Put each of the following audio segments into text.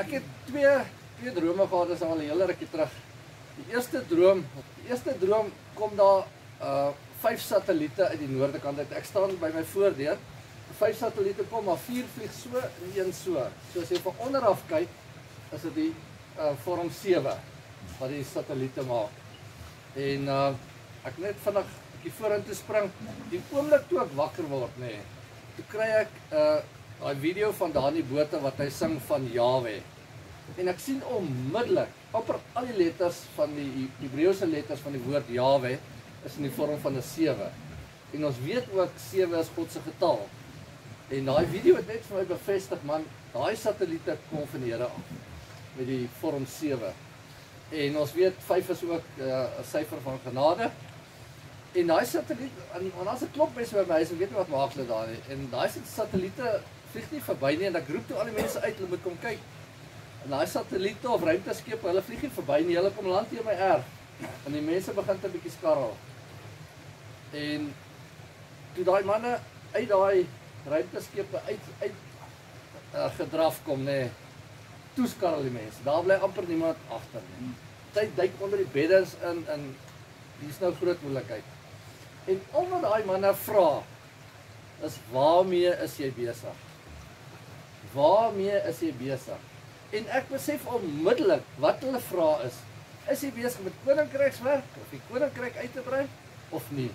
Ek het twee drome gehad, dis al 'n hele rukkie terug. Die eerste droom kom daar 5 satelliete uit die noorde kant uit. Ek staan by my voordeur. 5 satelliete kom, maar 4 vlieg so en 1 so. So as jy van onder af kyk, is dit die vorm 7 wat die satelliete maak. En ek net vinnig 'n bietjie vorentoe spring. Die oomblik toe ek wakker word, nê. Toe kry ek daai video van Dani Botha wat hy sing van Yahweh. En ek sien onmiddellik amper al die letters van die Hebreëse letters van die woord Yahweh is in die vorm van 'n 7. En ons weet ook 7 is God se getal. En daai video het net vir my bevestig, man, daai satelliete kom van die Here af met die vorm 7. En ons weet 5 is ook 'n syfer van genade. En daai satelliet, en as 'n klop mense by my huis, ek weet nie wat maak hulle daar nie. En daai satelliete vlieg nie verby nie en ek roep toe al die mense uit, hulle moet kom kyk. En daai satelliete of ruimteskepe, hulle vlieg nie verby nie, hulle kom land hier in my erf. En die mense begin te 'n bietjie skarrel. En toe daai manne uit daai ruimteskepe uit gedraf kom, nê. Toe skarrel die mense. Daar bly amper niemand agter nie. Sy duik onder die beddens in en dis nou groot moeilikheid. En al wat daai manne vra is waarmee is jy besig? Waarmee is jy besig? En ek besef onmiddellik wat hulle vra is jy besig met koninkrykswerk of die koninkryk uit te brei of nie?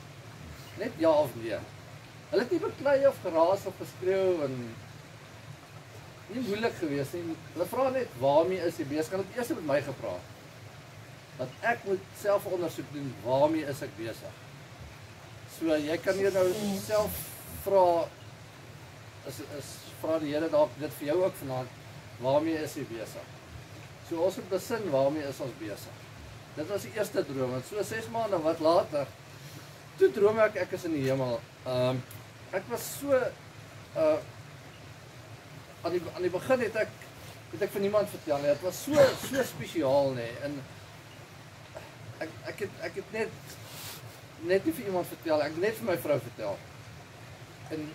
Net ja of nee. Hulle het nie beklei of geraas of geskreeu en nie moeilik gewees nie. Hulle vra net waarmee is jy besig? Hulle het eers met my gepraat. Dat ek moet self ondersoek doen waarmee is ek besig. So jy kan hier nou self vra vra die Here dalk dit vir jou ook vanaand, waarmee is jy besig? So ons moet besin waarmee is ons besig. Dit was die eerste droom en so 6 maande wat later toe droom ek is in die hemel. Ek was so aan die begin het ek vir niemand vertel nie. Dit was so spesiaal nê. En ek het net nie vir iemand vertel, ek het net vir my vrou vertel. En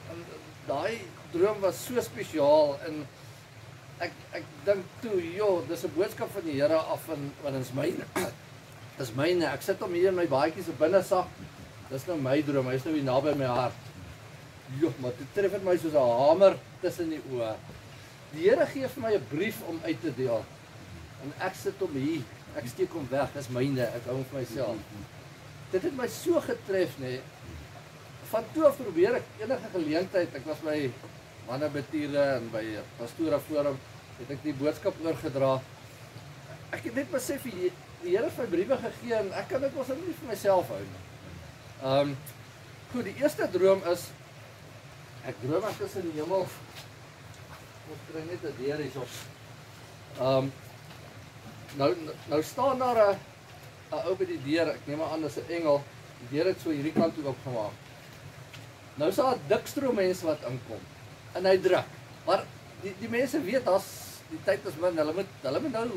daai droom was so spesiaal en ek dink toe, joh, dis 'n boodskap van die Here af en want dit is myne. Dis myne. Ek sit hom hier in my baadjie se binnesak. Dis nou my droom. Hy is nou hier naby my hart. Joh, maar dit tref dit my soos 'n hamer tussen die oë. Die Here gee vir my 'n brief om uit te deel. En ek sit hom hier. Ek steek hom weg. Dis myne. Ek hou hom vir myself. Dit het my so getref, nê. Van toe af probeer ek enige geleentheid. Ek was by mannebetuure en by Pastora Forum het ek die boodskap oorgedra. Ek het net besef die Here het my briewe gegee en ek kan dit mos nie vir myself hou nie. Goed, die eerste droom is ek droom ek is in die hemel. Ons kry net 'n deur hierso. Nou staan daar 'n ou by die deur. Ek neem aan dis 'n engel. Die deur het so hierdie kant toe opgemaak. Nou is daar 'n dikstroom mense wat inkom. En hy druk. Maar die mense weet die tyd is min, hulle moet nou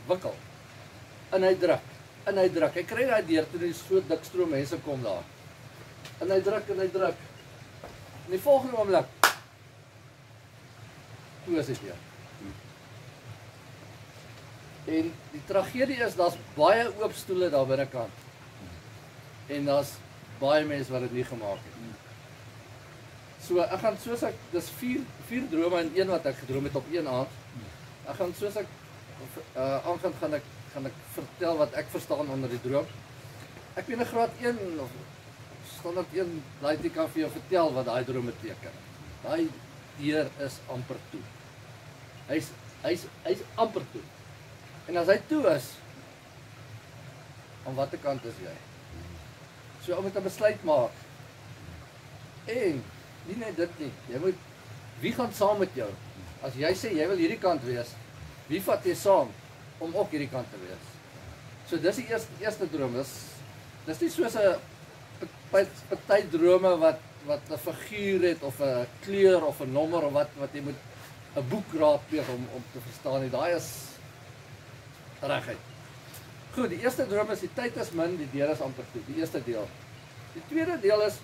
wikkel. En hy druk. Hy kry daai deur toe so dikstroom mense kom daar. En hy druk. En die volgende oomblik toe is dit weer. En die tragedie is daar's baie oop stoele daar binnekant. En daar's baie mense wat dit nie gemaak het. So ek gaan soos ek dis 4 drome en een wat ek gedroom het op een aand. Ek gaan soos ek aangaan gaan ek vertel wat ek verstaan onder die droom. Ek weet 'n graad 1 of standaard 1 laat ek kan vir jou vertel wat daai droom beteken. Daai deur is amper toe. Hy's amper toe. En as hy toe is, aan watter kant is jy? So jy moet 'n besluit maak. En nie net dit nie. Jy moet wie gaan saam met jou? As jy sê jy wil hierdie kant wees, wie vat jy saam om ook hierdie kant te wees? So dis die eerste droom. Dis nie soos 'n party drome wat 'n figuur het of 'n kleur of 'n nommer of wat jy moet 'n boek raadpleeg om te verstaan nie. Daai is regheid. Goed, die eerste droom is die tyd is min, die deur is amper toe. Die eerste deel. Die tweede deel is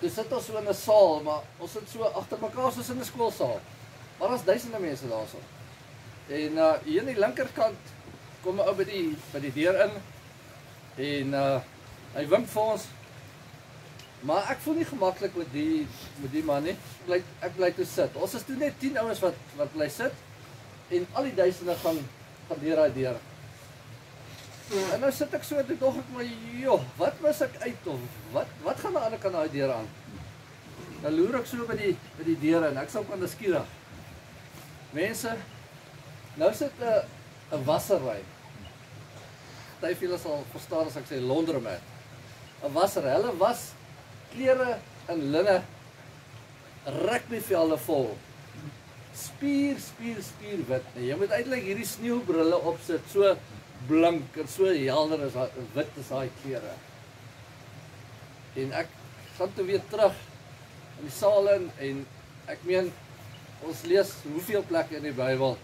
dis sit ons so in 'n saal, maar ons sit so agter mekaar soos in 'n skoolsaal. Maar daar's duisende mense daarso. En hier aan die linkerkant kom 'n ou by die deur in en hy wink vir ons. Maar ek voel nie gemaklik met die man nie. Ek bly toe sit. Ons is toe net 10 ouens wat bly sit en al die duisende gaan deur daai deur. En nou sit ek so, toe dog ek maar, joh, wat mis ek uit of wat gaan aan die ander kant daai deur aan? Dan loer ek so by die deur en ek sal kan nuuskierig. Mense, nou sit 'n wassery. Party van julle sal verstaan as ek sê laundromat. 'n wassery. Hulle was klere en linne rugbyvelde vol. Spier wit. En jy moet eintlik hierdie sneeubrille opsit, so blink en so helder as wit is daai klere. En ek gaan toe weer terug in die saal in en ek meen ons lees hoeveel plekke in die Bybel,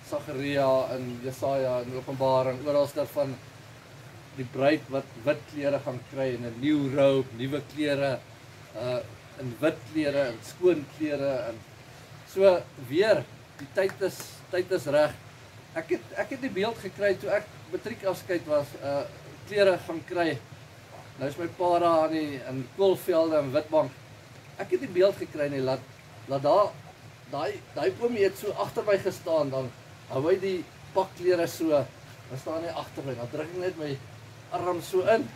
Sagaria en Jesaja en Openbaring, oralste van die bruid wat wit klere gaan kry en 'n nuwe robe, nuwe klere, in wit klere en skoon klere en so weer die tyd is reg. Ek het die beeld gekry toe ek matriekafskeid was, klere gaan kry. Nou is my pa daar in Koolvelde en Witbank. Ek het die beeld gekry en laat daai oomie het so agter my gestaan, dan hou hy die pak klere so, dan staan hy agter my, dan druk ek net my arm so in.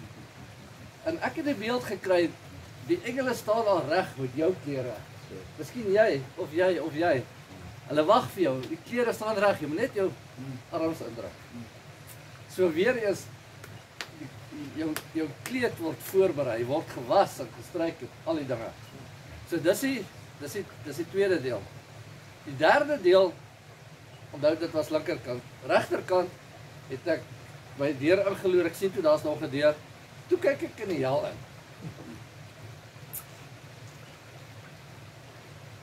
En ek het die beeld gekry, die engele staan al reg met jou klere. Miskien jy of jy. Hulle wag vir jou. Die klere staan reg, jy moet net jou arms indruk. So weer eens jou kleed word voorberei, word gewas en gestryk en al die dinge. So dis die tweede deel. Die derde deel, onthou dit was linkerkant. Regterkant het ek by die deur ingeloer. Ek sien toe daar's nog 'n deur. Toe kyk ek in die hel in.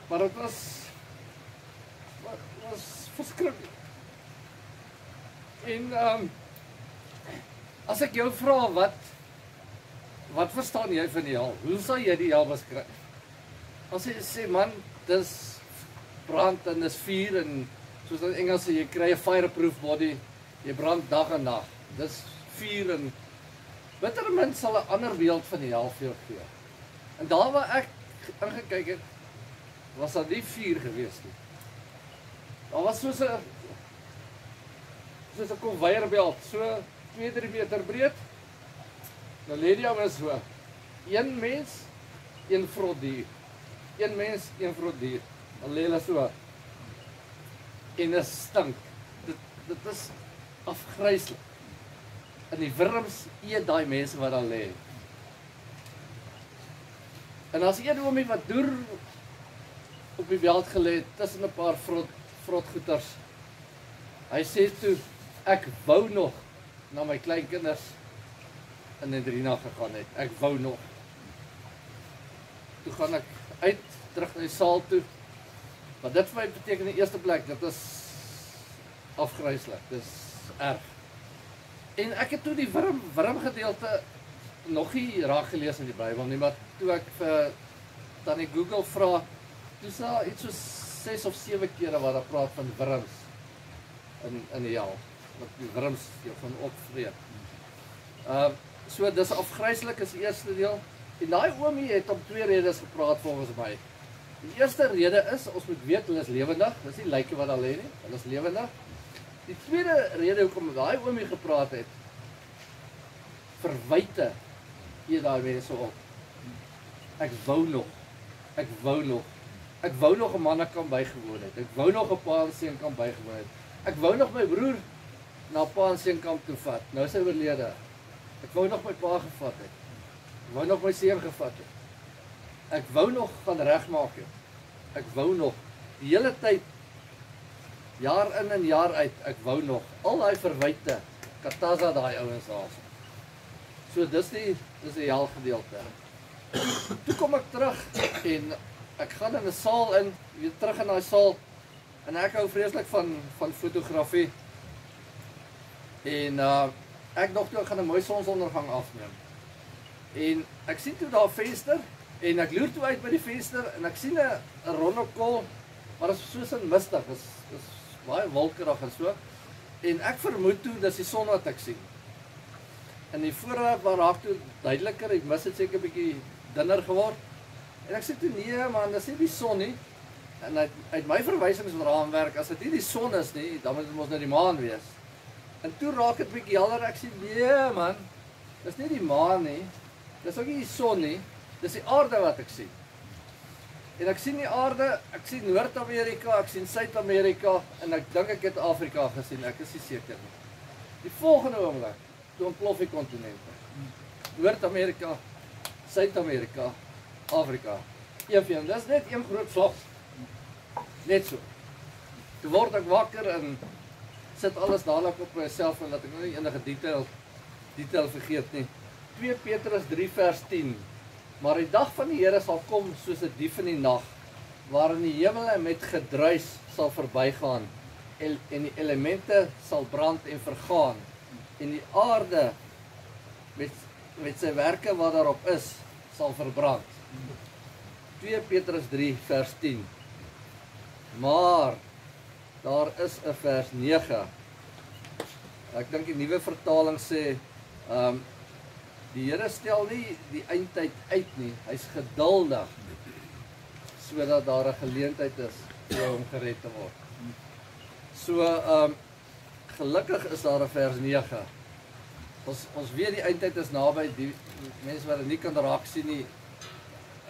Maar dit was verskriklik. En as ek jou vra wat verstaan jy van die hel? Hoe sal jy die hel beskryf? As jy sê man, dis brand en dis vuur en soos in Engels sê jy kry 'n fireproof body, jy brand dag en nag. Dis vuur en bittermin sal 'n ander beeld van die hel vir jou gee. En daar waar ek ingekyk het, was daar nie vuur gewees nie. Daar was soos 'n konveierbelt, so 2-3 meter breed. Nou lê die ou so. Een mens, een vrot dier. Een mens, een vrot dier. Dan lê hulle so. En dit stink. Dit is afgryslik. En die wurms eet daai mense wat daar lê. En as een oomie wat deur op die veld gelê het tussen 'n paar vrotgoeters. Hy sê toe, ek wou nog na my kleinkinders in Edrina gegaan het. Ek wou nog. Toe gaan ek uit, terug na die saal toe. Maar dit vir my beteken in die eerste plek, dit is afgryslik, dit is erg. En ek het toe die wurm gedeelte nog nie raak gelees in die Bybel nie, maar toe ek vir Tannie Google vra, toe is daar iets so 6 of 7 kere waar daar praat van wurms in die hel, wat die wurms jou van opvreet. So dis afgryslik is die eerste deel. En daai oomie het om 2 redes gepraat volgens my. Die eerste rede is, ons moet weet, hulle is lewendig, dis nie lyke wat daar lê nie, hulle is lewendig. Die tweede rede hoekom daai oomie gepraat het, verwyte eet daai mense op. Ek wou nog 'n manne kan bygewoon het. Ek wou nog 'n pa en seun kan bygewoon het. Ek wou nog my broer na pa en seun kamp toe vat. Nou is hy oorlede. Ek wou nog my pa gevat het. Ek wou nog my seun gevat het. Ek wou nog gaan regmaak het. Ek wou nog die hele tyd, jaar in en jaar uit, ek wou nog. Al daai verwyte, kataza daai ouens daar. So dis die hel gedeelte. Toe kom ek terug en ek gaan in 'n saal in, weer terug in daai saal. En ek hou vreeslik van fotografie. En ek dog toe ek gaan 'n mooi sonsondergang afneem. En ek sien toe daar 'n venster en ek loer toe uit by die venster en ek sien 'n ronde kol, maar dit is soos in mistig, is baie wolkerig en so. En ek vermoed toe, dis die son wat ek sien. En die voorraad waar raak toe duideliker, die mis het seker 'n bietjie dunner geword. En ek sê toe, nee man, dis nie die son nie. En uit my verwysingsraamwerk, as dit nie die son is nie, dan moet dit mos nou die maan wees. En toe raak dit bietjie helder, ek sê, nee man, dis nie die maan nie, dis ook nie die son nie, dis die aarde wat ek sien. En ek sien die aarde, ek sien Noord-Amerika, ek sien Suid-Amerika, en ek dink ek het Afrika gesien, ek is nie seker nie. Die volgende oomblik, toe ontplof die kontinente. Noord-Amerika, Suid-Amerika, Afrika. Een, dis net een groot vlog. Net so. Toe word ek wakker en sit alles dadelik op my selfoon, dat ek nou nie enige detail vergeet nie. 2 Petrus 3 vers 10. Maar die dag van die Here sal kom soos 'n dief in die nag, waarin die hemele met gedruis sal verbygaan en die elemente sal brand en vergaan en die aarde met sy werke wat daarop is sal verbrand. 2 Petrus 3 vers 10. Maar daar is 'n vers 9. Ek dink die nuwe vertaling sê die Here stel nie die eindtyd uit nie, hy's geduldig sodat daar 'n geleentheid is vir hom gered te word. So gelukkig is daar 'n vers 9. Ons weet die eindtyd is naby, die mense wat dit nie kan raak sien nie,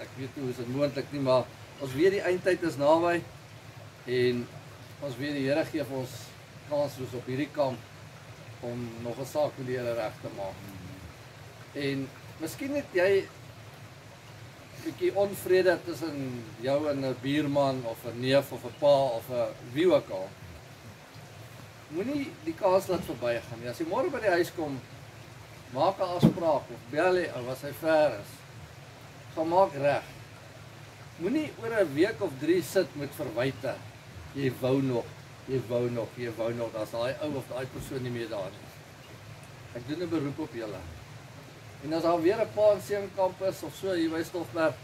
ek weet nie hoe is dit moontlik nie, maar ons weet die eindtyd is naby en ons weet die Here gee vir ons kans soos op hierdie kamp om nog 'n saak met die Here reg te maak. En miskien het jy 'n bietjie onvrede tussen jou en 'n buurman of 'n neef of 'n pa of 'n wie ook al. Moenie die kans laat verbygaan nie. As jy môre by die huis kom, maak 'n afspraak of bel hy ou as hy ver is. Gaan maak reg. Moenie oor 'n week of 3 sit met verwyte. Jy wou nog, daar's daai ou of daai persoon nie meer daar nie. Ek doen 'n beroep op julle. En as daar weer 'n pa en seun kamp is of so hier by Stoffberg,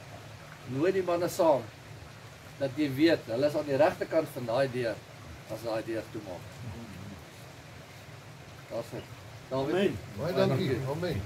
nooi die manne saam. Dat jy weet, hulle is aan die regte kant van daai deur as daai deur toemaak. Daar's dit. Amen. Baie dankie. Amen.